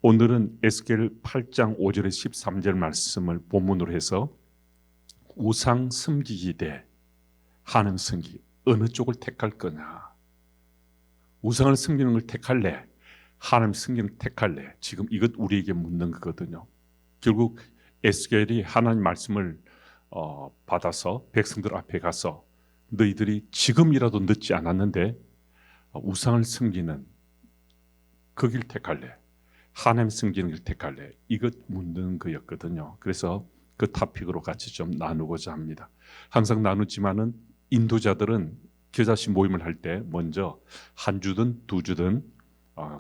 오늘은 에스겔 8장 5절에 13절 말씀을 본문으로 해서 우상 섬기기 대 하나님 섬기기, 어느 쪽을 택할 거냐, 우상을 섬기는 걸 택할래, 하나님 섬기는 걸 택할래, 지금 이것 우리에게 묻는 거거든요. 결국 에스겔이 하나님 말씀을 받아서 백성들 앞에 가서 너희들이 지금이라도 늦지 않았는데 우상을 섬기는 그 길 택할래, 하나님 섬기는 길 택할래, 이것 묻는 거였거든요. 그래서 그 토픽으로 같이 좀 나누고자 합니다. 항상 나누지만은 인도자들은 겨자씨 모임을 할 때 먼저 한 주든 두 주든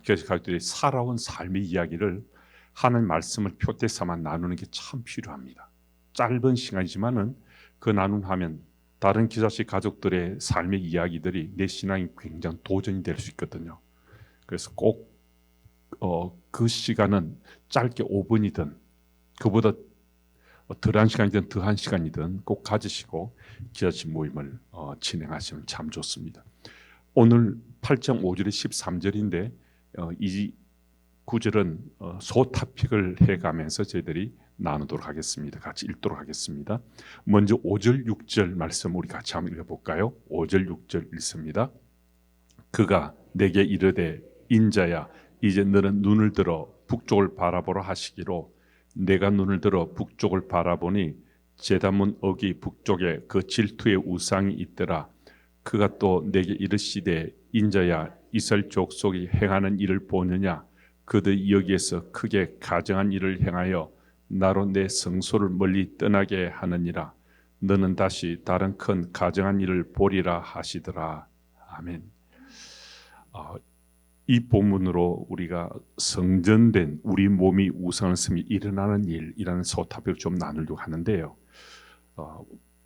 겨자씨 가족들이 살아온 삶의 이야기를 하나님 말씀을 표대 삼아 나누는 게 참 필요합니다. 짧은 시간이지만은 그 나눔하면 다른 겨자씨 가족들의 삶의 이야기들이 내 신앙이 굉장히 도전이 될 수 있거든요. 그래서 꼭 그 시간은 짧게 5분이든 그보다 덜한 시간이든 더한 시간이든 꼭 가지시고 기자씨 모임을 진행하시면 참 좋습니다. 오늘 8장 5절에 13절인데 이 구절은 소토픽을 해가면서 저희들이 나누도록 하겠습니다. 같이 읽도록 하겠습니다. 먼저 5절 6절 말씀 우리 같이 한번 읽어볼까요? 5절 6절 읽습니다. 그가 내게 이르되 인자야 이제 너는 눈을 들어 북쪽을 바라보라 하시기로 내가 눈을 들어 북쪽을 바라보니 제단문 어기 북쪽에 그 질투의 우상이 있더라. 그가 또 내게 이르시되 인자야 이스라엘 족속이 행하는 일을 보느냐 그들 여기에서 크게 가증한 일을 행하여 나로 내 성소를 멀리 떠나게 하느니라. 너는 다시 다른 큰 가증한 일을 보리라 하시더라. 아멘. 이 본문으로 우리가 성전된 우리 몸이 우상을 섬기 일어나는 일이라는 소토픽을 좀 나누려고 하는데요.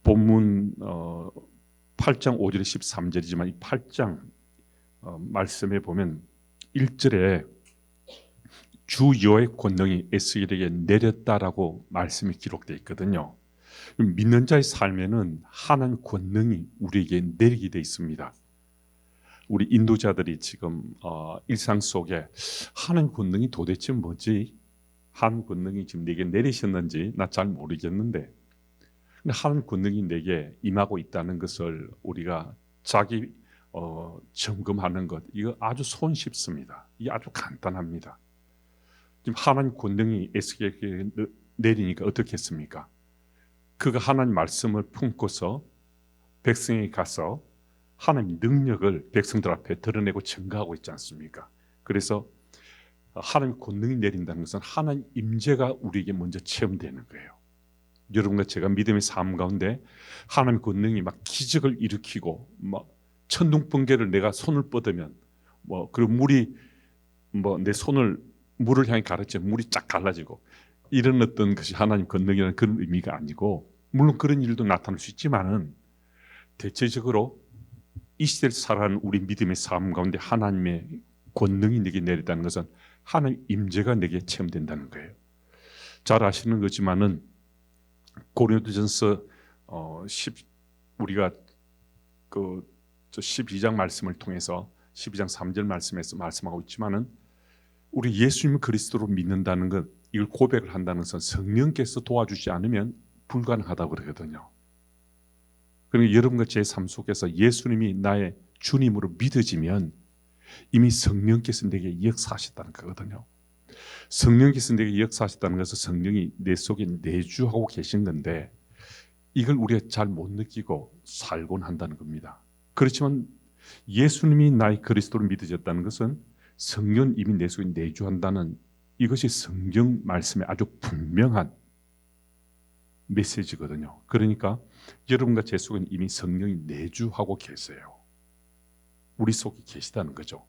본문 8장 5절에 13절이지만 이 8장 말씀에 보면 1절에 주 여호와의 권능이 에스겔에게 내렸다라고 말씀이 기록되어 있거든요. 믿는 자의 삶에는 하나님 권능이 우리에게 내리게 되어 있습니다. 우리 인도자들이 지금 일상 속에 하나님 권능이 도대체 뭐지? 하나님 권능이 지금 내게 내리셨는지 나 잘 모르겠는데 근데 하나님 권능이 내게 임하고 있다는 것을 우리가 자기 점검하는 것, 이거 아주 손쉽습니다. 이게 아주 간단합니다. 지금 하나님 권능이 에스겔에게 내리니까 어떻게 했습니까? 그가 하나님 말씀을 품고서 백성에게 가서 하나님의 능력을 백성들 앞에 드러내고 증거하고 있지 않습니까? 그래서 하나님 권능이 내린다는 것은 하나님 임재가 우리에게 먼저 체험되는 거예요. 여러분과 제가 믿음의 삶 가운데 하나님 권능이 막 기적을 일으키고 막 천둥 번개를 내가 손을 뻗으면 그리고 물이 내 손을 물을 향해 가르치면 물이 쫙 갈라지고 이런 어떤 것이 하나님 권능이라는 그런 의미가 아니고 물론 그런 일도 나타날 수 있지만은 대체적으로 이 시대를 살아가는 우리 믿음의 삶 가운데 하나님의 권능이 내게 내렸다는 것은 하나님 임재가 내게 체험된다는 거예요. 잘 아시는 거지만은 고린도전서 우리가 그 12장 말씀을 통해서 12장 3절 말씀에서 말씀하고 있지만은 우리 예수님을 그리스도로 믿는다는 것, 이걸 고백을 한다는 것은 성령께서 도와주지 않으면 불가능하다고 그러거든요. 그러니까 여러분과 제 삶 속에서 예수님이 나의 주님으로 믿어지면 이미 성령께서 내게 역사하셨다는 거거든요. 성령께서 내게 역사하셨다는 것은 성령이 내 속에 내주하고 계신 건데 이걸 우리가 잘 못 느끼고 살곤 한다는 겁니다. 그렇지만 예수님이 나의 그리스도로 믿어졌다는 것은 성령 이미 내 속에 내주한다는 이것이 성경 말씀에 아주 분명한 메시지거든요. 그러니까 여러분과 제 속에는 이미 성령이 내주하고 계세요. 우리 속에 계시다는 거죠.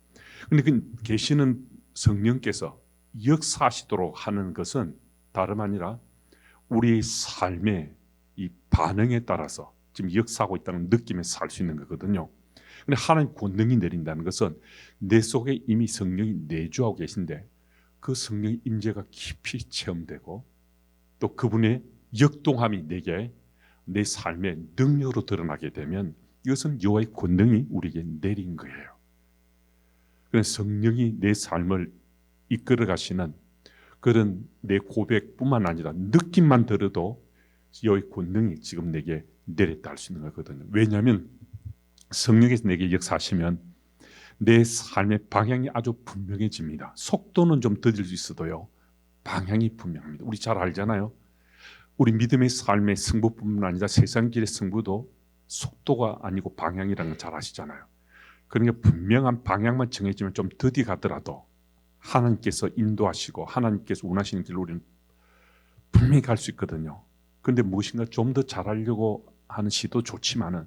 그런데 그 계시는 성령께서 역사하시도록 하는 것은 다름 아니라 우리의 삶의 이 반응에 따라서 지금 역사하고 있다는 느낌에 살 수 있는 거거든요. 그런데 하나님 권능이 내린다는 것은 내 속에 이미 성령이 내주하고 계신데 그 성령의 임재가 깊이 체험되고 또 그분의 역동함이 내게 내 삶의 능력으로 드러나게 되면 이것은 여호와의 권능이 우리에게 내린 거예요. 그래서 성령이 내 삶을 이끌어 가시는 그런 내 고백뿐만 아니라 느낌만 들어도 여기 권능이 지금 내게 내렸다 할 수 있는 거거든요. 왜냐하면 성령께서 내게 역사하시면 내 삶의 방향이 아주 분명해집니다. 속도는 좀 더딜 수 있어도요, 방향이 분명합니다. 우리 잘 알잖아요. 우리 믿음의 삶의 승부뿐만 아니라 세상 길의 승부도 속도가 아니고 방향이라는 걸 잘 아시잖아요. 그러니까 분명한 방향만 정해지면 좀 더디 가더라도 하나님께서 인도하시고 하나님께서 원하시는 길로 우리는 분명히 갈 수 있거든요. 그런데 무엇인가 좀 더 잘하려고 하는 시도 좋지만은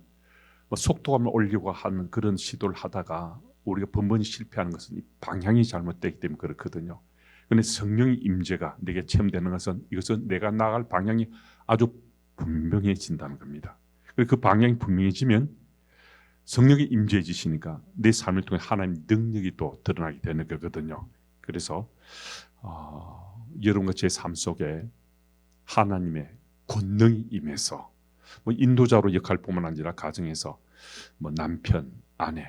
속도감을 올리려고 하는 그런 시도를 하다가 우리가 번번이 실패하는 것은 이 방향이 잘못되기 때문에 그렇거든요. 그런데 성령의 임재가 내게 체험되는 것은 이것은 내가 나아갈 방향이 아주 분명해진다는 겁니다. 그 방향이 분명해지면 성령이 임재해지시니까 내 삶을 통해 하나님의 능력이 또 드러나게 되는 거거든요. 그래서 여러분과 제 삶 속에 하나님의 권능이 임해서 인도자로 역할뿐만 아니라 가정에서 남편, 아내,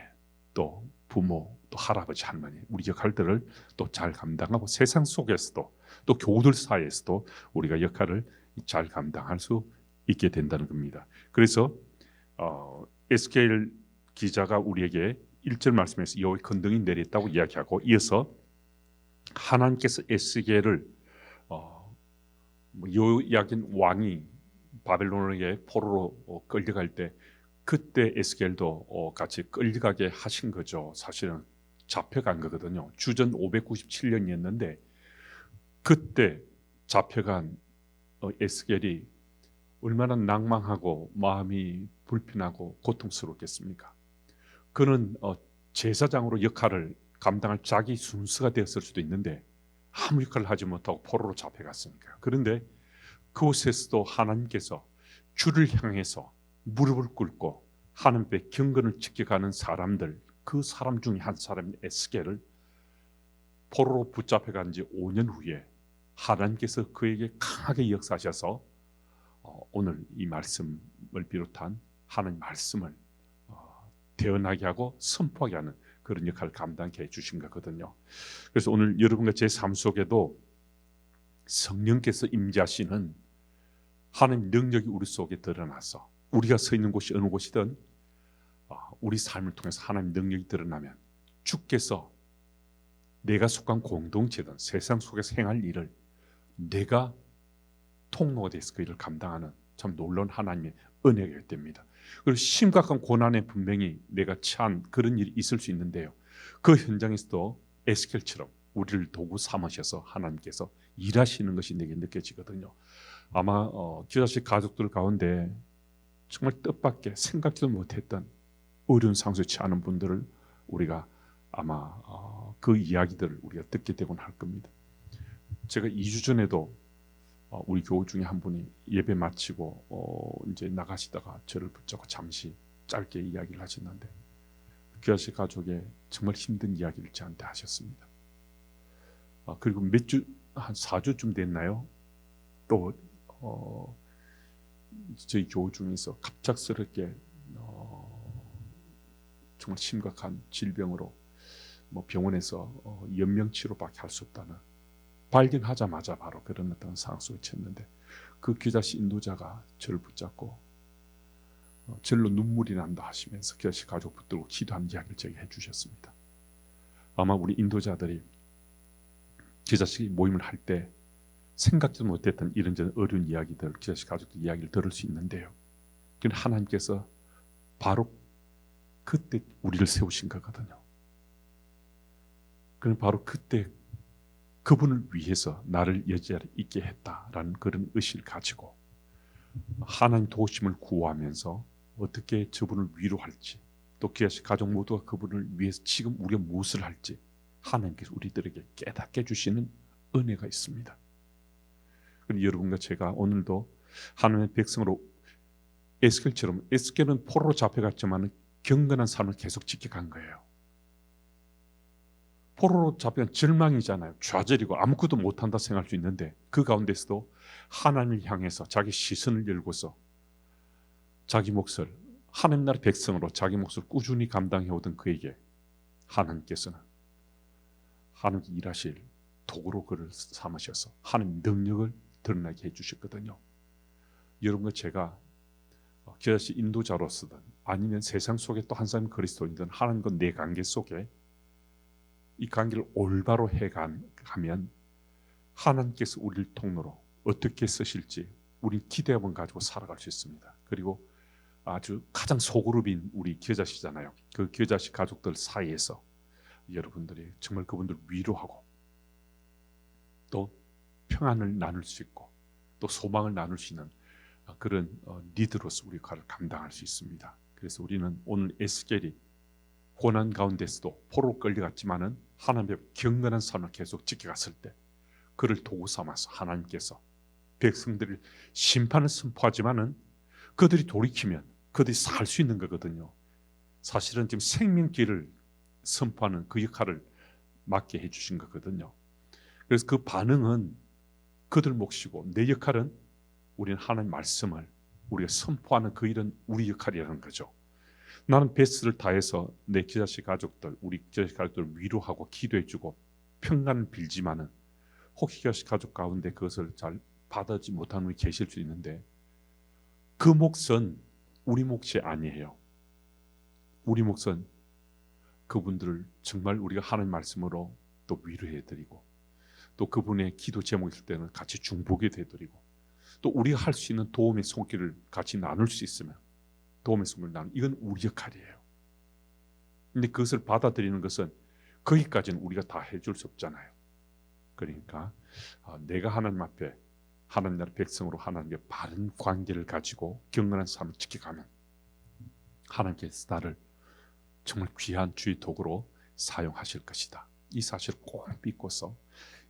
또 부모, 또 할아버지, 할머니 우리 역할들을 또 잘 감당하고 세상 속에서도 또 교우들 사이에서도 우리가 역할을 잘 감당할 수 있게 된다는 겁니다. 그래서 에스겔 기자가 우리에게 1절 말씀에서 여호와의 권능이 내렸다고 이야기하고 이어서 하나님께서 에스겔을 요야긴 왕이 바벨론에게 포로로 끌려갈 때 그때 에스겔도 같이 끌려가게 하신 거죠. 사실은 잡혀간 거거든요. 주전 597년이었는데 그때 잡혀간 에스겔이 얼마나 낭망하고 마음이 불편하고 고통스럽겠습니까? 그는 제사장으로 역할을 감당할 자기 순서가 되었을 수도 있는데 아무 역할을 하지 못하고 포로로 잡혀갔으니까. 그런데 그곳에서도 하나님께서 주를 향해서 무릎을 꿇고 하나님 앞에 경건을 지켜가는 사람들, 그 사람 중에 한 사람인 에스겔을 포로로 붙잡혀간 지 5년 후에 하나님께서 그에게 강하게 역사하셔서 오늘 이 말씀을 비롯한 하나님 말씀을 대언하게 하고 선포하게 하는 그런 역할을 감당케 해주신 거거든요. 그래서 오늘 여러분과 제 삶 속에도 성령께서 임재하시는 하나님 능력이 우리 속에 드러나서 우리가 서 있는 곳이 어느 곳이든 우리 삶을 통해서 하나님 능력이 드러나면 주께서 내가 속한 공동체든 세상 속에서 행할 일을 내가 통로가 돼서 그 일을 감당하는 참 놀라운 하나님의 은혜가 됩니다. 그리고 심각한 고난에 분명히 내가 처한 그런 일이 있을 수 있는데요. 그 현장에서도 에스겔처럼 우리를 도구 삼으셔서 하나님께서 일하시는 것이 내게 느껴지거든요. 아마 기자식 가족들 가운데 정말 뜻밖의 생각지도 못했던 어려운 상황에 처하는 분들을 우리가 아마 그 이야기들을 우리가 듣게 되곤 할 겁니다. 제가 2주 전에도 우리 교우 중에 한 분이 예배 마치고 이제 나가시다가 저를 붙잡고 잠시 짧게 이야기를 하셨는데 기자식 가족의 정말 힘든 이야기를 저한테 하셨습니다. 그리고 몇 주, 한 4주쯤 됐나요? 또 저희 교우 중에서 갑작스럽게 정말 심각한 질병으로 병원에서 연명치료밖에 할 수 없다는 발견하자마자 바로 그런 어떤 상황 속에 쳤는데 그 기자씨 인도자가 저를 붙잡고 절로 눈물이 난다 하시면서 기자씨 가족 붙들고 기도한 이야기를 제게 해주셨습니다. 아마 우리 인도자들이 기자씨 모임을 할 때 생각지도 못했던 이런저런 어려운 이야기들, 기자씨 가족들 이야기를 들을 수 있는데요. 그런데 하나님께서 바로 그때 우리를 세우신 거거든요. 그럼 바로 그때 그분을 위해서 나를 여자리에 있게 했다라는 그런 의식을 가지고 하나님 도우심을 구하면서 어떻게 저분을 위로할지 또 기자씨 가족 모두가 그분을 위해서 지금 우리가 무엇을 할지 하나님께서 우리들에게 깨닫게 해주시는 은혜가 있습니다. 여러분과 제가 오늘도 하나님의 백성으로 에스겔처럼 에스겔은 포로로 잡혀갔지만 경건한 삶을 계속 지켜간 거예요. 포로로 잡혀간 절망이잖아요. 좌절이고 아무것도 못한다 생각할 수 있는데 그 가운데서도 하나님을 향해서 자기 시선을 열고서 자기 몫을 하나님 나라 백성으로 자기 몫을 꾸준히 감당해오던 그에게 하나님께서는 하나님께 일하실 도구로 그를 삼으셔서 하나님 능력을 드러나게 해주셨거든요. 여러분과 제가 기자씨 인도자로서든 아니면 세상 속에 또 한 사람 그리스도인든 하나님과 내 관계 속에 이 관계를 올바로 해가면 하나님께서 우리를 통로로 어떻게 쓰실지 우리 기대함을 가지고 살아갈 수 있습니다. 그리고 아주 가장 소그룹인 우리 기자씨잖아요. 그 기자씨 가족들 사이에서 여러분들이 정말 그분들 위로하고 또 평안을 나눌 수 있고 또 소망을 나눌 수 있는 그런 리더로서 우리 역할을 감당할 수 있습니다. 그래서 우리는 오늘 에스겔이 고난 가운데서도 포로로 끌려갔지만은 하나님의 경건한 삶을 계속 지켜갔을 때 그를 도구 삼아서 하나님께서 백성들을 심판을 선포하지만은 그들이 돌이키면 그들이 살 수 있는 거거든요. 사실은 지금 생명길을 선포하는 그 역할을 맡게 해주신 거거든요. 그래서 그 반응은 그들 몫이고 내 역할은 우리는 하나님의 말씀을 우리가 선포하는 그 일은 우리 역할이라는 거죠. 나는 베스트를 다해서 내 기자씨 가족들, 우리 기자씨 가족들을 위로하고 기도해주고 평안을 빌지만은 혹시 기자씨 가족 가운데 그것을 잘 받아지 못하는 분이 계실 수 있는데 그 몫은 우리 몫이 아니에요. 우리 몫은 그분들을 정말 우리가 하나님 말씀으로 또 위로해드리고 또 그분의 기도 제목이 있을 때는 같이 중보게 되드리고 또 우리가 할 수 있는 도움의 손길을 같이 나눌 수 있으면 도움의 손길을 나누는 이건 우리 역할이에요. 근데 그것을 받아들이는 것은 거기까지는 우리가 다 해줄 수 없잖아요. 그러니까 내가 하나님 앞에 하나님 나라 백성으로 하나님의 바른 관계를 가지고 경건한 삶을 지켜가면 하나님께서 나를 정말 귀한 주의 도구로 사용하실 것이다. 이 사실을 꼭 믿고서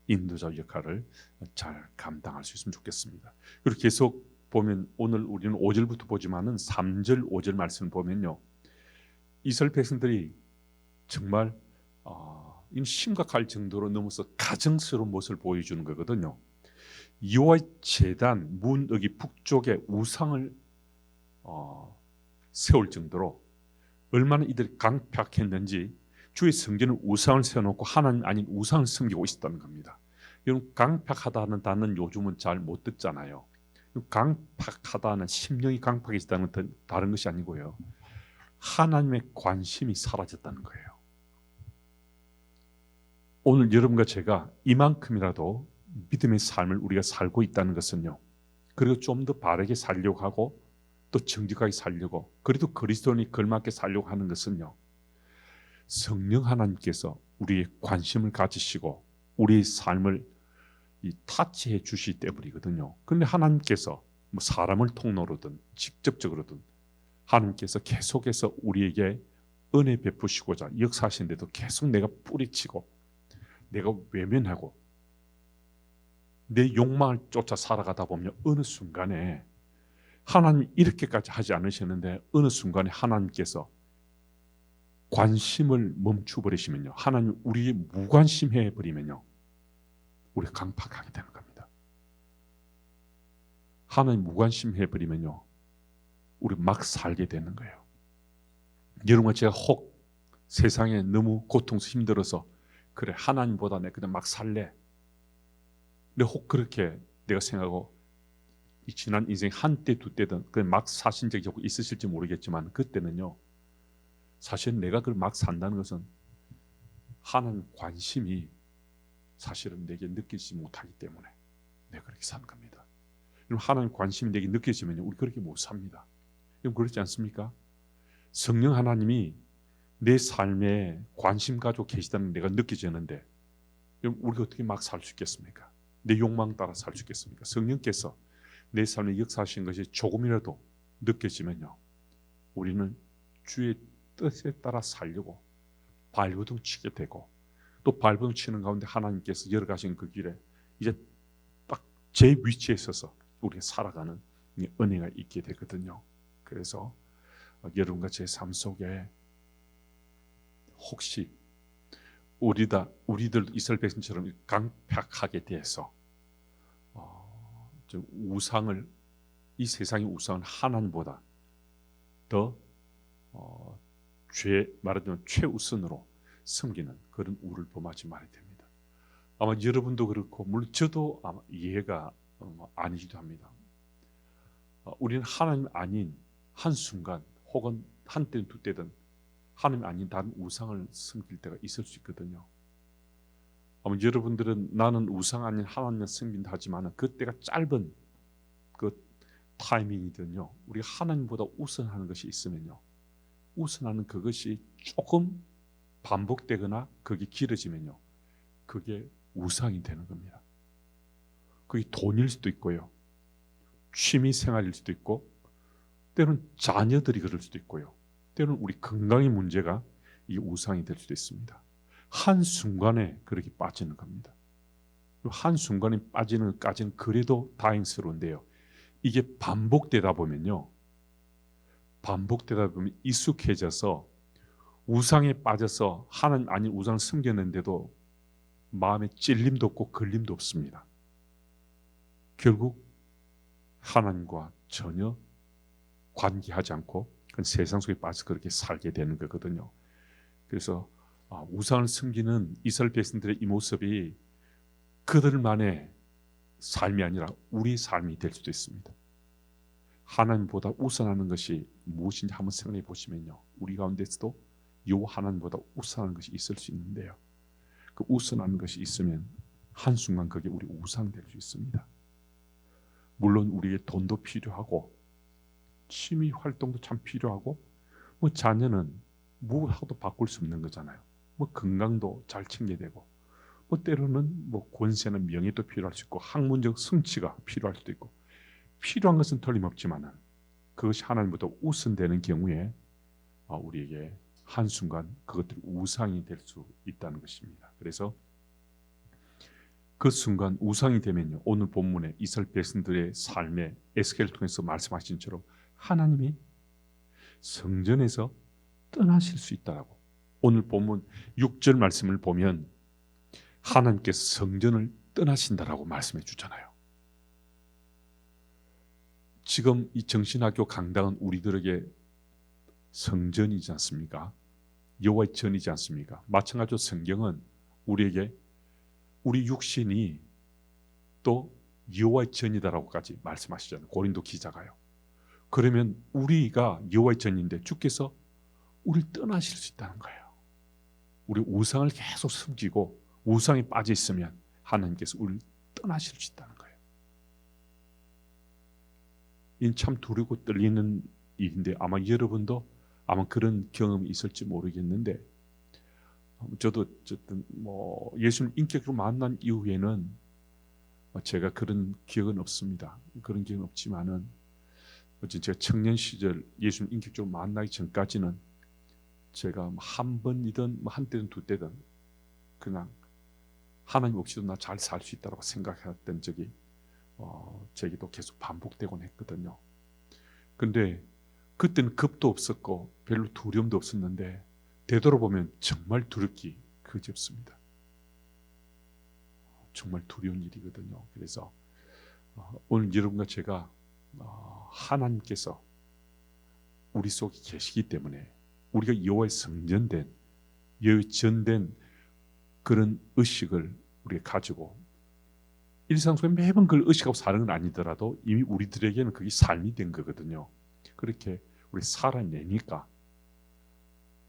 인도자 역할을 잘 감당할 수 있으면 좋겠습니다. 그리고 계속 보면 오늘 우리는 5절부터 보지만은 3절, 5절 말씀을 보면요. 이스라엘 백성들이 정말 심각할 정도로 넘어서 가증스러운 모습을 보여주는 거거든요. 여호와의 제단 문 여기 북쪽에 우상을 세울 정도로 얼마나 이들이 강팍했는지 주의 성전은 우상을 세워놓고 하나님 아닌 우상을 섬기고 있었다는 겁니다. 여러분 강팍하다는 단어는 요즘은 잘 못 듣잖아요. 강팍하다는 심령이 강팍해졌다는 것은 다른 것이 아니고요. 하나님의 관심이 사라졌다는 거예요. 오늘 여러분과 제가 이만큼이라도 믿음의 삶을 우리가 살고 있다는 것은요. 그리고 좀 더 바르게 살려고 하고 또 정직하게 살려고 그래도 그리스도인이 걸맞게 살려고 하는 것은요. 성령 하나님께서 우리의 관심을 가지시고 우리의 삶을 타치해 주시기 때문이거든요. 그런데 하나님께서 뭐 사람을 통로로든 직접적으로든 하나님께서 계속해서 우리에게 은혜 베푸시고자 역사하시는데도 계속 내가 뿌리치고 내가 외면하고 내 욕망을 쫓아 살아가다 보면 어느 순간에 하나님 이렇게까지 하지 않으셨는데 어느 순간에 하나님께서 관심을 멈춰버리시면요. 하나님 우리의 무관심해 버리면요. 우리가 강팍하게 되는 겁니다. 하나님 무관심해 버리면요. 우리 막 살게 되는 거예요. 여러분과 제가 혹 세상에 너무 고통스러워 힘들어서 그래 하나님보다 내가 그냥 막 살래. 근데 혹 그렇게 내가 생각하고 이 지난 인생 한때 두 때든 그냥 막 사신 적이 있으실지 모르겠지만 그때는요. 사실 내가 그걸 막 산다는 것은 하나님 관심이 사실은 내게 느끼지 못하기 때문에 내가 그렇게 사는 겁니다. 하나님 관심이 내게 느껴지면 우리 그렇게 못 삽니다. 그렇지 않습니까? 성령 하나님이 내 삶에 관심 가지고 계시다는 내가 느껴지는데 우리가 어떻게 막 살 수 있겠습니까? 내 욕망 따라 살 수 있겠습니까? 성령께서 내 삶에 역사하신 것이 조금이라도 느껴지면요. 우리는 주의 뜻에 따라 살려고 발버둥 치게 되고 또 발버둥 치는 가운데 하나님께서 열어가신 그 길에 이제 딱 제 위치에 서서 우리가 살아가는 은혜가 있게 되거든요. 그래서 여러분과 제 삶 속에 혹시 우리들 이스라엘 백성처럼 강팍하게 돼서 우상을 이 세상의 우상을 하나님보다 더 말하자면 최우선으로 섬기는 그런 우를 범하지 말아야 됩니다. 아마 여러분도 그렇고 물론 저도 아마 이해가 아니기도 합니다. 우리는 하나님 아닌 한순간 혹은 한때든 두때든 하나님 아닌 다른 우상을 섬길 때가 있을 수 있거든요. 아마 여러분들은 나는 우상 아닌 하나님을 섬긴다 하지만 그때가 짧은 그 타이밍이든요. 우리가 하나님보다 우선하는 것이 있으면요. 우선하는 그것이 조금 반복되거나 그게 길어지면요. 그게 우상이 되는 겁니다. 그게 돈일 수도 있고요. 취미 생활일 수도 있고 때로는 자녀들이 그럴 수도 있고요. 때로는 우리 건강의 문제가 이 우상이 될 수도 있습니다. 한순간에 그렇게 빠지는 겁니다. 한순간에 빠지는 것까지는 그래도 다행스러운데요. 이게 반복되다 보면 익숙해져서 우상에 빠져서 하나님 아닌 우상을 섬겼는데도 마음에 찔림도 없고 걸림도 없습니다. 결국 하나님과 전혀 관계하지 않고 그건 세상 속에 빠져 그렇게 살게 되는 거거든요. 그래서 우상을 섬기는 이스라엘 백성들의 이 모습이 그들만의 삶이 아니라 우리 삶이 될 수도 있습니다. 하나님보다 우선하는 것이 무엇인지 한번 생각해 보시면요. 우리 가운데서도 이 하나님보다 우선하는 것이 있을 수 있는데요. 그 우선하는 것이 있으면 한순간 그게 우리 우상 될 수 있습니다. 물론 우리의 돈도 필요하고 취미 활동도 참 필요하고 뭐 자녀는 무엇하고도 바꿀 수 없는 거잖아요. 뭐 건강도 잘 챙겨야 되고 뭐 때로는 뭐 권세나 명예도 필요할 수 있고 학문적 성취가 필요할 수도 있고 필요한 것은 틀림없지만은 그것이 하나님보다 우선되는 경우에 우리에게 한순간 그것들이 우상이 될 수 있다는 것입니다. 그래서 그 순간 우상이 되면요. 오늘 본문에 이스라엘 백성들의 삶에 에스겔을 통해서 말씀하신 처럼 하나님이 성전에서 떠나실 수 있다라고. 오늘 본문 6절 말씀을 보면 하나님께서 성전을 떠나신다라고 말씀해 주잖아요. 지금 이 정신학교 강당은 우리들에게 성전이지 않습니까? 여호와의 전이지 않습니까? 마찬가지로 성경은 우리에게 우리 육신이 또 여호와의 전이다라고까지 말씀하시잖아요. 고린도 기자가요. 그러면 우리가 여호와의 전인데 주께서 우리를 떠나실 수 있다는 거예요. 우리 우상을 계속 섬기고 우상에 빠져 있으면 하나님께서 우리를 떠나실 수 있다는 거예요. 이는 참 두렵고 떨리는 일인데 아마 여러분도 아마 그런 경험이 있을지 모르겠는데 저도 어쨌든 뭐 예수님 인격으로 만난 이후에는 제가 그런 기억은 없습니다. 그런 기억은 없지만은 어쨌든 제가 청년 시절 예수님 인격적으로 만나기 전까지는 제가 한 번이든 한때든 두때든 그냥 하나님 없이도 나 잘 살 수 있다고 생각했던 적이 제게도 계속 반복되곤 했거든요. 근데 그때는 겁도 없었고 별로 두려움도 없었는데 되돌아보면 정말 두렵기 그지없습니다. 정말 두려운 일이거든요. 그래서 오늘 여러분과 제가 하나님께서 우리 속에 계시기 때문에 우리가 여호와의 성전된 여호와의 전된 그런 의식을 우리가 가지고 일상 속에 매번 그걸 의식하고 사는 건 아니더라도 이미 우리들에게는 그게 삶이 된 거거든요. 그렇게 우리 살아내니까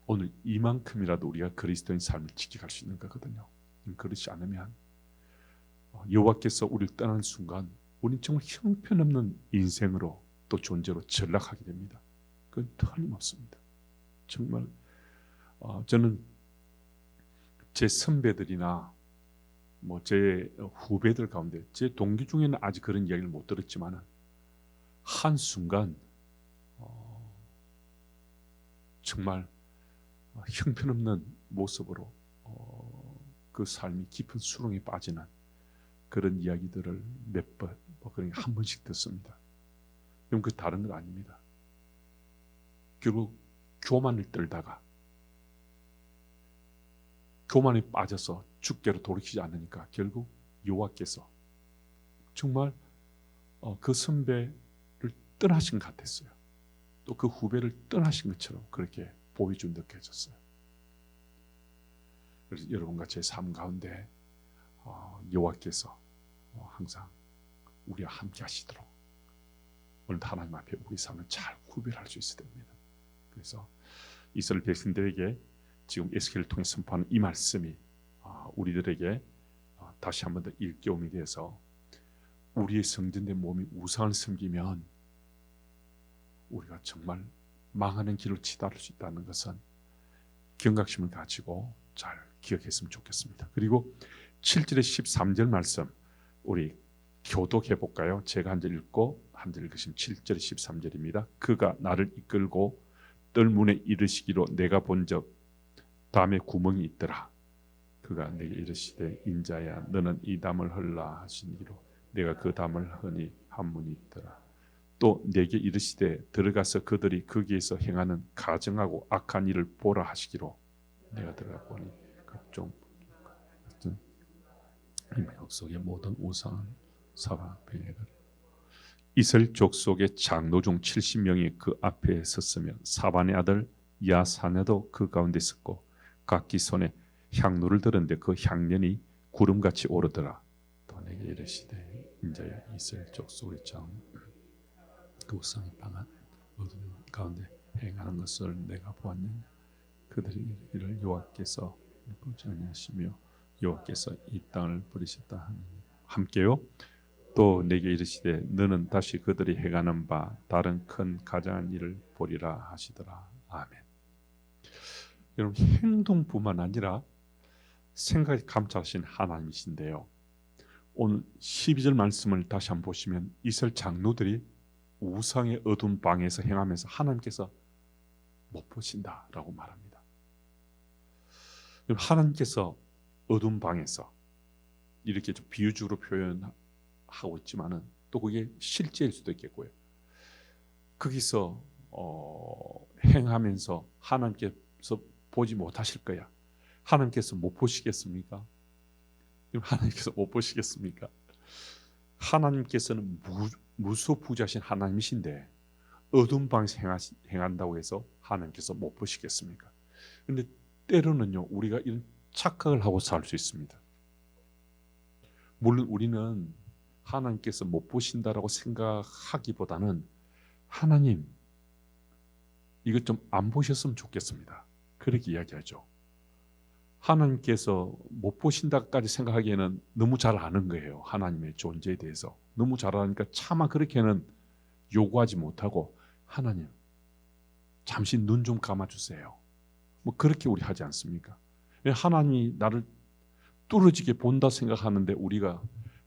오늘 이만큼이라도 우리가 그리스도인 삶을 지켜갈 수 있는 거거든요. 그렇지 않으면 여호와께서 우리를 떠나는 순간 우리는 정말 형편없는 인생으로 또 존재로 전락하게 됩니다. 그건 틀림없습니다. 정말 저는 제 선배들이나 뭐 제 후배들 가운데 제 동기 중에는 아직 그런 이야기를 못 들었지만 한 순간 정말 형편없는 모습으로 그 삶이 깊은 수렁에 빠지는 그런 이야기들을 몇 번, 한 번씩 듣습니다. 그럼 그 다른 건 아닙니다. 결국 교만을 떨다가 교만에 빠져서 주께로 돌이키지 않으니까 결국 여호와께서 정말 그 선배를 떠나신 것 같았어요. 또 그 후배를 떠나신 것처럼 그렇게 보여준 듯해졌어요. 그래서 여러분과 제 삶 가운데 여호와께서 항상 우리와 함께 하시도록 오늘 하나님 앞에 우리 삶을 잘 구별할 수 있어야 됩니다. 그래서 이스라엘 백성들에게 지금 에스겔을 통해 선포하는 이 말씀이 우리들에게 다시 한 번 더 일깨움이 되어서 우리의 성전된 몸이 우상을 섬기면 우리가 정말 망하는 길을 치달을 수 있다는 것은 경각심을 가지고 잘 기억했으면 좋겠습니다. 그리고 7절에 13절 말씀 우리 교독해 볼까요? 제가 한 절 읽고 한 절 읽으시면 7절에 13절입니다. 그가 나를 이끌고 뜰문에 이르시기로 내가 본 적 담에 구멍이 있더라. 그가 내게 이르시되 인자야 너는 이 담을 헐라 하시니로 내가 그 담을 허니 한 문이 있더라. 또 내게 이르시되 들어가서 그들이 거기에서 행하는 가증하고 악한 일을 보라 하시기로 내가 들어가 보니 각종 이 속의 모든 우상은 사바 베냐가 이스라엘 족속의 장로 중 70명이 그 앞에 섰으며 사반의 아들 야사냐도 그 가운데 섰고 각기 손에 향로를 들었는데 그 향년이 구름같이 오르더라. 또 내게 이르시되 인자야 이스라엘 족속의 장 그 우상이 방한 어둠 가운데 행하는 것을 내가 보았느냐. 그들이 이를 여호와께서 보지 아니하시며 여호와께서 이 땅을 버리셨다 하니 함께요. 또 내게 이르시되 너는 다시 그들이 행하는 바 다른 큰 가장한 일을 보리라 하시더라. 아멘. 여러분 행동뿐만 아니라 생각이 감찰하신 하나님이신데요. 오늘 12절 말씀을 다시 한번 보시면 이스라엘 장로들이 우상의 어두운 방에서 행하면서 하나님께서 못 보신다라고 말합니다. 하나님께서 어두운 방에서 이렇게 좀 비유적으로 표현하고 있지만은 또 그게 실제일 수도 있겠고요. 거기서 행하면서 하나님께서 보지 못하실 거야. 하나님께서 못 보시겠습니까? 하나님께서 못 보시겠습니까? 하나님께서는 무소부자신 하나님이신데 어두운 방에서 행한다고 해서 하나님께서 못 보시겠습니까? 그런데 때로는요 우리가 이런 착각을 하고 살 수 있습니다. 물론 우리는 하나님께서 못 보신다라고 생각하기보다는 하나님 이것 좀 안 보셨으면 좋겠습니다. 그렇게 이야기하죠. 하나님께서 못 보신다까지 생각하기에는 너무 잘 아는 거예요. 하나님의 존재에 대해서 너무 잘 아니까 차마 그렇게는 요구하지 못하고 하나님 잠시 눈 좀 감아주세요. 뭐 그렇게 우리 하지 않습니까? 하나님이 나를 뚫어지게 본다 생각하는데 우리가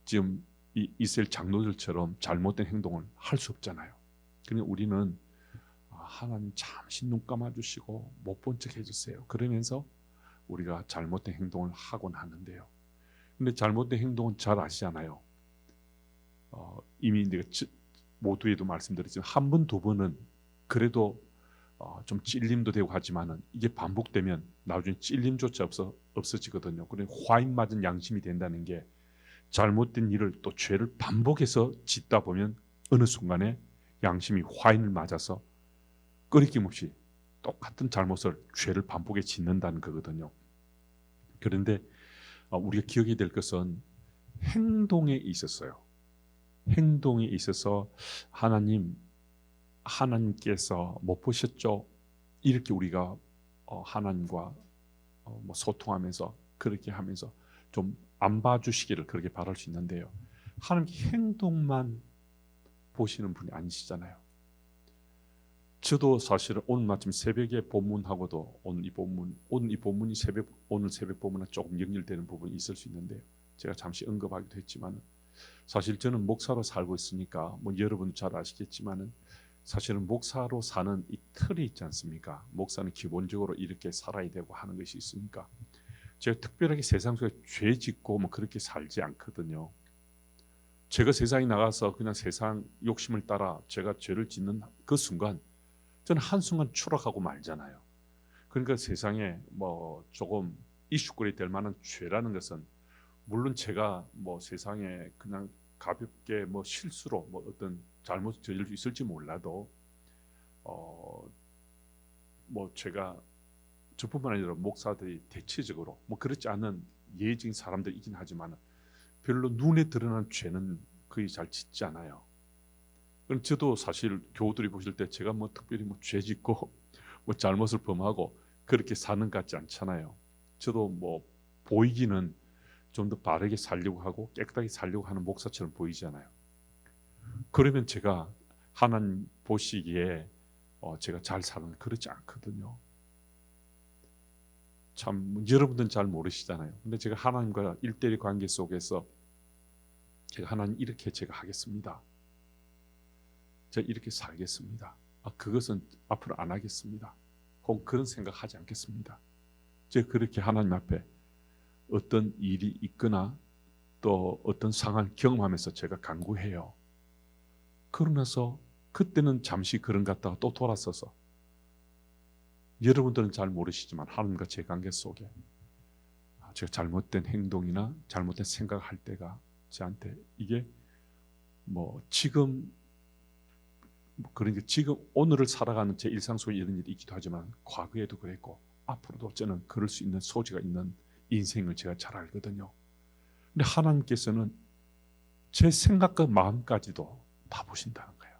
지금 이 이스라엘 장로들처럼 잘못된 행동을 할 수 없잖아요. 그러니 우리는 하나님 잠시 눈 감아주시고 못 본 척 해주세요. 그러면서 우리가 잘못된 행동을 하곤 하는데요. 근데 잘못된 행동은 잘 아시잖아요. 이미 내가 모두에도 말씀드렸지만 한 번, 두 번은 그래도 좀 찔림도 되고 하지만은 이게 반복되면 나중에 찔림조차 없어지거든요. 그래 화인 맞은 양심이 된다는 게 잘못된 일을 또 죄를 반복해서 짓다 보면 어느 순간에 양심이 화인을 맞아서 끊김 없이 똑같은 잘못을 죄를 반복해 짓는다는 거거든요. 그런데 우리가 기억해야 될 것은 행동에 있었어요. 행동에 있어서 하나님께서 못 보셨죠? 이렇게 우리가 하나님과 소통하면서 그렇게 하면서 좀 안 봐주시기를 그렇게 바랄 수 있는데요. 하나님 행동만 보시는 분이 아니시잖아요. 저도 사실은 오늘 마침 새벽에 본문하고도 오늘 이 본문이 오늘 새벽 본문과 조금 연결되는 부분이 있을 수 있는데요. 제가 잠시 언급하기도 했지만 사실 저는 목사로 살고 있으니까 뭐 여러분 잘 아시겠지만은 사실은 목사로 사는 이 틀이 있지 않습니까? 목사는 기본적으로 이렇게 살아야 되고 하는 것이 있으니까 제가 특별하게 세상 속에 죄 짓고 뭐 그렇게 살지 않거든요. 제가 세상에 나가서 그냥 세상 욕심을 따라 제가 죄를 짓는 그 순간 저는 한순간 추락하고 말잖아요. 그러니까 세상에 뭐 조금 이슈거리 될 만한 죄라는 것은 물론 제가 뭐 세상에 그냥 가볍게 뭐 실수로 뭐 어떤 잘못 저질 수 있을지 몰라도 뭐 제가 저뿐만 아니라 목사들이 대체적으로 뭐 그렇지 않은 예의적인 사람들이긴 하지만 별로 눈에 드러난 죄는 거의 잘 짓지 않아요. 그럼 저도 사실 교우들이 보실 때 제가 뭐 특별히 뭐 죄 짓고 뭐 잘못을 범하고 그렇게 사는 것 같지 않잖아요. 저도 뭐 보이기는 좀 더 바르게 살려고 하고 깨끗하게 살려고 하는 목사처럼 보이잖아요. 그러면 제가 하나님 보시기에 제가 잘 사는 그렇지 않거든요. 참 여러분들은 잘 모르시잖아요. 근데 제가 하나님과 1:1 관계 속에서 제가 하나님 이렇게 제가 하겠습니다. 제가 이렇게 살겠습니다. 그것은 앞으로 안 하겠습니다. 혹은 그런 생각하지 않겠습니다. 제가 그렇게 하나님 앞에 어떤 일이 있거나 또 어떤 상황을 경험하면서 제가 간구해요. 그러고 나서 그때는 잠시 그런 것 같다가 또 돌아서서 여러분들은 잘 모르시지만 하나님과 제 관계 속에 제가 잘못된 행동이나 잘못된 생각을 할 때가 저한테 이게 뭐 지금 그러니까 지금 오늘을 살아가는 제 일상 속에 이런 일이 있기도 하지만 과거에도 그랬고 앞으로도 저는 그럴 수 있는 소지가 있는 인생을 제가 잘 알거든요. 근데 하나님께서는 제 생각과 마음까지도 다 보신다는 거예요.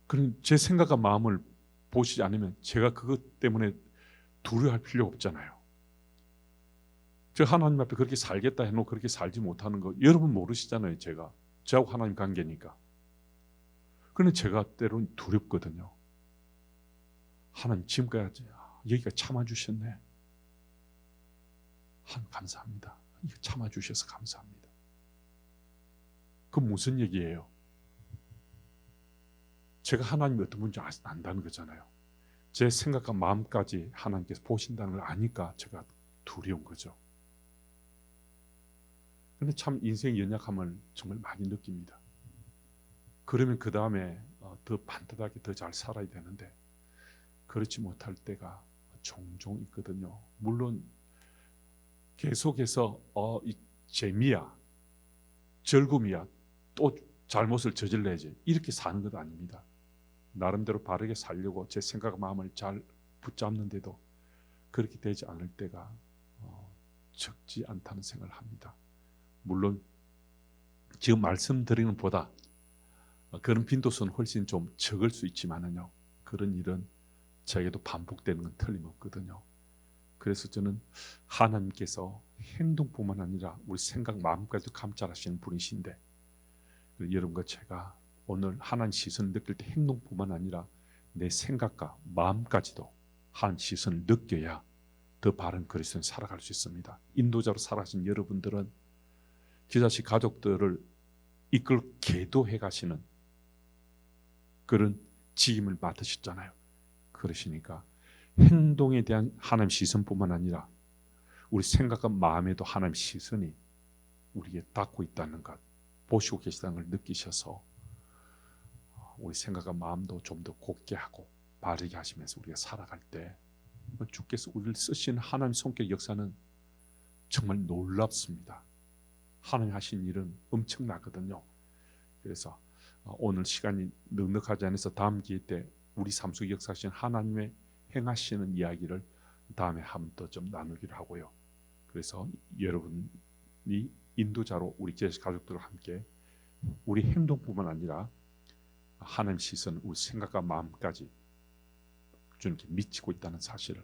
그럼 제 생각과 마음을 보시지 않으면 제가 그것 때문에 두려워할 필요 없잖아요. 저 하나님 앞에 그렇게 살겠다 해놓고 그렇게 살지 못하는 거 여러분 모르시잖아요. 제가 저하고 하나님 관계니까. 그런데 제가 때로는 두렵거든요. 하나님 지금까지 여기가 참아주셨네. 하나님 감사합니다. 이거 참아주셔서 감사합니다. 그 무슨 얘기예요? 제가 하나님이 어떤 분인지 안다는 거잖아요. 제 생각과 마음까지 하나님께서 보신다는 걸 아니까 제가 두려운 거죠. 그런데 참 인생 연약함을 정말 많이 느낍니다. 그러면 그 다음에 더 반듯하게 더 잘 살아야 되는데 그렇지 못할 때가 종종 있거든요. 물론 계속해서 이 재미야, 즐거움이야, 또 잘못을 저질러야지 이렇게 사는 것 아닙니다. 나름대로 바르게 살려고 제 생각 마음을 잘 붙잡는데도 그렇게 되지 않을 때가 적지 않다는 생각을 합니다. 물론 지금 말씀드리는 보다 그런 빈도수는 훨씬 좀 적을 수 있지만은요, 그런 일은 저에게도 반복되는 건 틀림없거든요. 그래서 저는 하나님께서 행동뿐만 아니라 우리 생각 마음까지도 감찰하시는 분이신데 여러분과 제가 오늘 하나님 시선을 느낄 때 행동뿐만 아니라 내 생각과 마음까지도 하나님 시선을 느껴야 더 바른 그리스도인 살아갈 수 있습니다. 인도자로 살아가신 여러분들은 기자식 가족들을 이끌 계도해 가시는 그런 직임을 맡으셨잖아요. 그러시니까 행동에 대한 하나님 시선뿐만 아니라 우리 생각과 마음에도 하나님 시선이 우리에게 닿고 있다는 것, 보시고 계시다는 걸 느끼셔서 우리 생각과 마음도 좀 더 곱게 하고 바르게 하시면서 우리가 살아갈 때 주께서 우리를 쓰시는 하나님 성격 역사는 정말 놀랍습니다. 하나님 하신 일은 엄청나거든요. 그래서 오늘 시간이 넉넉하지 않아서 다음 기회 때 우리 삶 속에 역사하신 하나님의 행하시는 이야기를 다음에 한 번 더 좀 나누기로 하고요. 그래서 여러분이 인도자로 우리 가족들과 함께 우리 행동뿐만 아니라 하나님 시선, 우리 생각과 마음까지 주님께 미치고 있다는 사실을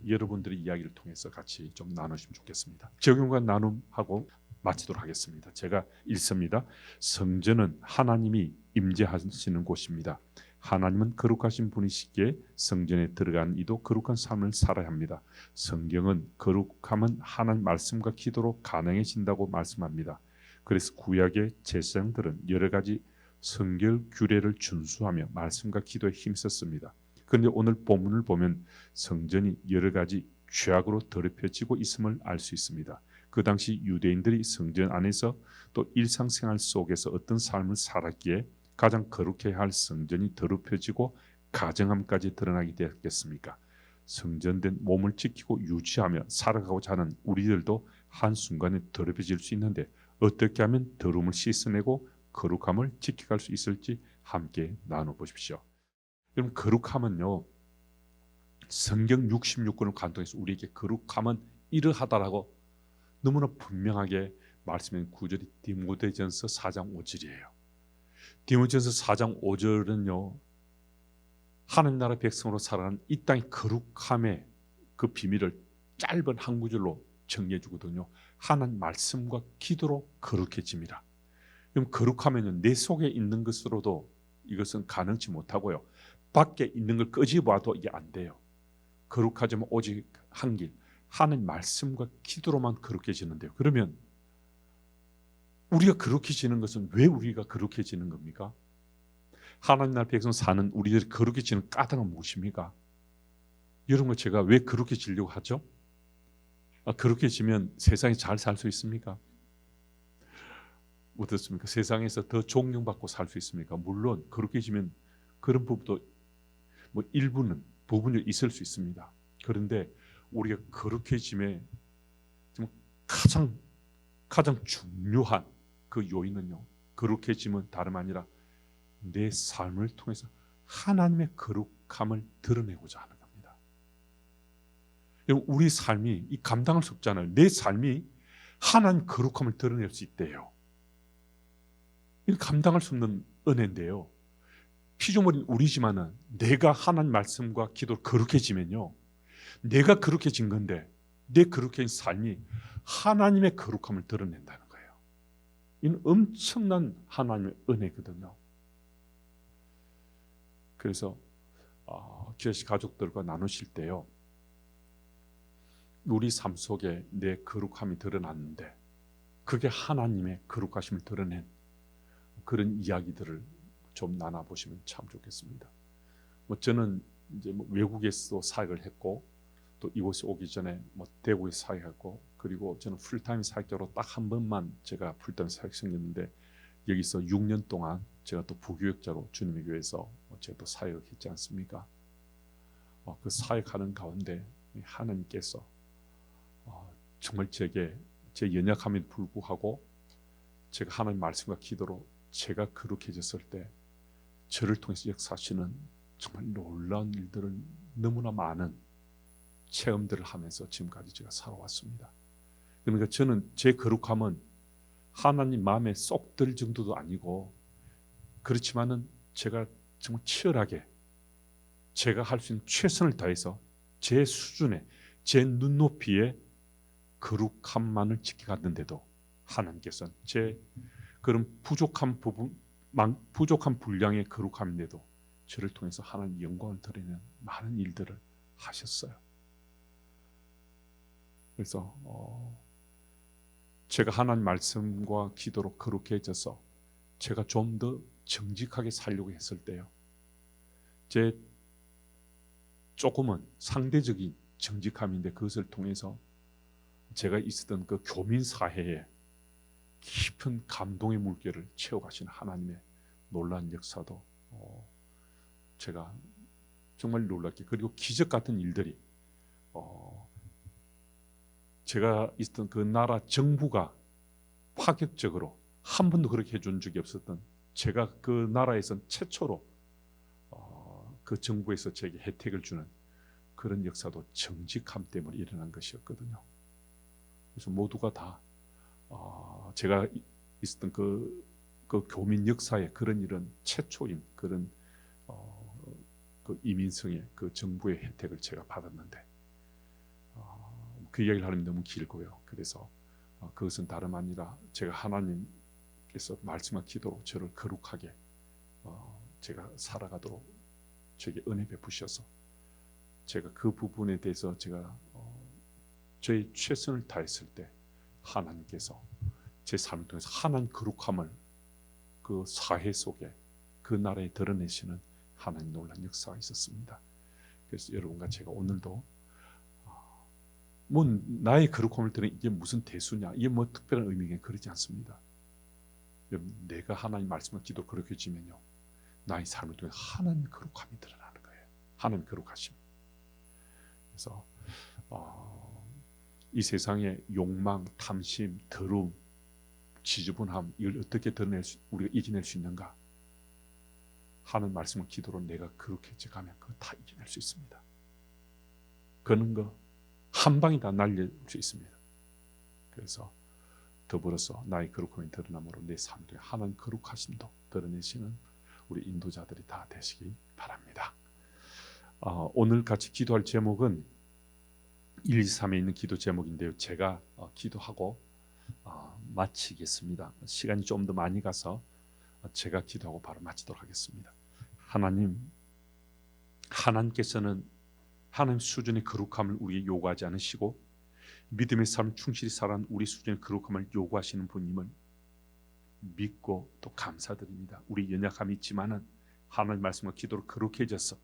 여러분들의 이야기를 통해서 같이 좀 나누시면 좋겠습니다. 적용과 나눔하고 마치도록 하겠습니다. 제가 읽습니다. 성전은 하나님이 임재하시는 곳입니다. 하나님은 거룩하신 분이시기에 성전에 들어간 이도 거룩한 삶을 살아야 합니다. 성경은 거룩함은 하나님 말씀과 기도로 가능해진다고 말씀합니다. 그래서 구약의 제사장들은 여러 가지 성결 규례를 준수하며 말씀과 기도에 힘썼습니다. 그런데 오늘 본문을 보면 성전이 여러 가지 죄악으로 더럽혀지고 있음을 알 수 있습니다. 그 당시 유대인들이 성전 안에서 또 일상생활 속에서 어떤 삶을 살았기에 가장 거룩해야 할 성전이 더럽혀지고 가정함까지 드러나게 되었겠습니까? 성전된 몸을 지키고 유지하며 살아가고자 하는 우리들도 한순간에 더럽혀질 수 있는데 어떻게 하면 더러움을 씻어내고 거룩함을 지켜갈 수 있을지 함께 나눠보십시오. 여러분, 거룩함은요, 성경 66권을 간통해서 우리에게 거룩함은 이러하다라고 너무나 분명하게 말씀인 구절이 디모데전서 4장 5절이에요. 디모데전서 4장 5절은요, 하나님 나라 백성으로 살아가는 이 땅의 거룩함의 그 비밀을 짧은 한 구절로 정리해 주거든요. 하나님 말씀과 기도로 거룩해집니다. 그럼 거룩하면은 내 속에 있는 것으로도 이것은 가능치 못하고요. 밖에 있는 걸 끄집어봐도 이게 안 돼요. 거룩하지만 오직 한 길, 하나님 말씀과 기도로만 거룩해지는데요. 그러면 우리가 거룩해지는 것은 왜 우리가 거룩해지는 겁니까? 하나님 나라 백성 사는 우리들이 거룩해지는 까닭은 무엇입니까? 여러분, 제가 왜 거룩해지려고 하죠? 거룩해지면 세상에 잘 살 수 있습니까? 어떻습니까? 세상에서 더 존경받고 살 수 있습니까? 물론 거룩해지면 그런 부분도 뭐 일부는 부분이 있을 수 있습니다. 그런데 우리가 거룩해짐에 가장 중요한 그 요인은요, 거룩해짐은 다름 아니라 내 삶을 통해서 하나님의 거룩함을 드러내고자 하는 겁니다. 우리 삶이 이 감당할 수 없잖아요. 내 삶이 하나님 거룩함을 드러낼 수 있대요. 이건 감당할 수 없는 은혜인데요. 피조물인 우리지만은 내가 하나님 말씀과 기도로 거룩해지면요, 내가 거룩해진 건데 내 거룩해진 삶이 하나님의 거룩함을 드러낸다는 거예요. 이는 엄청난 하나님의 은혜거든요. 그래서 기아씨 가족들과 나누실 때요, 우리 삶 속에 내 거룩함이 드러났는데 그게 하나님의 거룩하심을 드러낸 그런 이야기들을 좀 나눠보시면 참 좋겠습니다. 저는 이제 외국에서 사역을 했고, 또 이곳에 오기 전에 대구에서 사역했고, 그리고 저는 풀타임 사역자로 딱 한 번만 제가 풀타임 사역 생겼는데, 여기서 6년 동안 제가 또 부교역자로 주님의 교회에서 제가 또 사역했지 않습니까? 그 사역하는 가운데 하나님께서 정말 제게 제 연약함에도 불구하고 제가 하나님 말씀과 기도로 제가 거룩해졌을 때 저를 통해서 역사하시는 정말 놀라운 일들을 너무나 많은 체험들을 하면서 지금까지 제가 살아왔습니다. 그러니까 저는 제 거룩함은 하나님 마음에 쏙 들 정도도 아니고, 그렇지만은 제가 정말 치열하게 제가 할 수 있는 최선을 다해서 제 수준에, 제 눈높이에 거룩함만을 지켜갔는데도 하나님께서는 제 그런 부족한 분량의 거룩함인데도 저를 통해서 하나님 영광을 드리는 많은 일들을 하셨어요. 그래서 제가 하나님 말씀과 기도로 거룩해져서 제가 좀 더 정직하게 살려고 했을 때요, 제 조금은 상대적인 정직함인데 그것을 통해서 제가 있었던 그 교민 사회에 깊은 감동의 물결을 채워가시는 하나님의 놀라운 역사도 제가 정말 놀랍게, 그리고 기적 같은 일들이 제가 있었던 그 나라 정부가 파격적으로 한 번도 그렇게 해준 적이 없었던, 제가 그 나라에선 최초로 그 정부에서 제게 혜택을 주는 그런 역사도 정직함 때문에 일어난 것이었거든요. 그래서 모두가 다 제가 있었던 그 교민 역사의 그런 일은 최초인 그런 그 이민성의 그 정부의 혜택을 제가 받았는데, 그 이야기를 하려면 너무 길고요. 그래서 그것은 다름 아니라 제가 하나님께서 말씀과 기도로 저를 거룩하게 제가 살아가도록 저에게 은혜 베푸셔서 제가 그 부분에 대해서 제가 저의 최선을 다했을 때 하나님께서 제 삶을 통해서 하나님 거룩함을 그 사회 속에 그 나라에 드러내시는 하나님 놀라운 역사가 있었습니다. 그래서 여러분과 제가 오늘도 나의 거룩함을 드러내 이게 무슨 대수냐, 이게 특별한 의미가 그러지 않습니다. 여러분, 내가 하나님 말씀을 기도 거룩해지면요, 나의 삶을 통해 하나님 거룩함이 드러나는 거예요. 하나님 거룩하심. 그래서 이 세상의 욕망, 탐심, 더러움, 지저분함, 이걸 어떻게 우리가 이겨낼 수 있는가? 하는 말씀을 기도로 내가 거룩해져 가면 그거 다 이겨낼 수 있습니다. 그런 거 한 방에 다 날릴 수 있습니다. 그래서 더불어서 나의 거룩함이 드러남으로 내 삶 중에 하나님 거룩하심도 드러내시는 우리 인도자들이 다 되시기 바랍니다. 오늘 같이 기도할 제목은 1, 2, 3에 있는 기도 제목인데요. 제가 기도하고 마치겠습니다. 시간이 좀 더 많이 가서 제가 기도하고 바로 마치도록 하겠습니다. 하나님께서는 하나님 수준의 거룩함을 우리에게 요구하지 않으시고 믿음의 삶 충실히 살아가는 우리 수준의 거룩함을 요구하시는 분임을 믿고 또 감사드립니다. 우리 연약함이 있지만은 하나님 말씀과 기도로 거룩해져서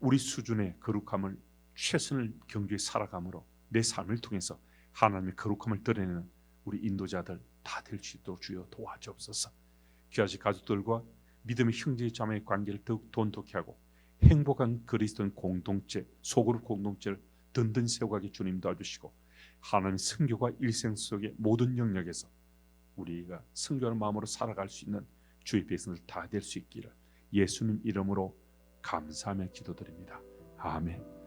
우리 수준의 거룩함을 최선을 경주에 살아감으로 내 삶을 통해서 하나님의 거룩함을 드러내는 우리 인도자들 다 될 수 있도록 주여 도와주옵소서. 귀하신 가족들과 믿음의 형제 자매의 관계를 더욱 돈독히 하고 행복한 그리스도인 공동체, 소그룹 공동체를 든든히 세워가게 주님 도와주시고 하나님의 선교가 일생 속의 모든 영역에서 우리가 선교하는 마음으로 살아갈 수 있는 주의 백성들 다 될 수 있기를 예수님 이름으로 감사하며 기도드립니다. 아멘.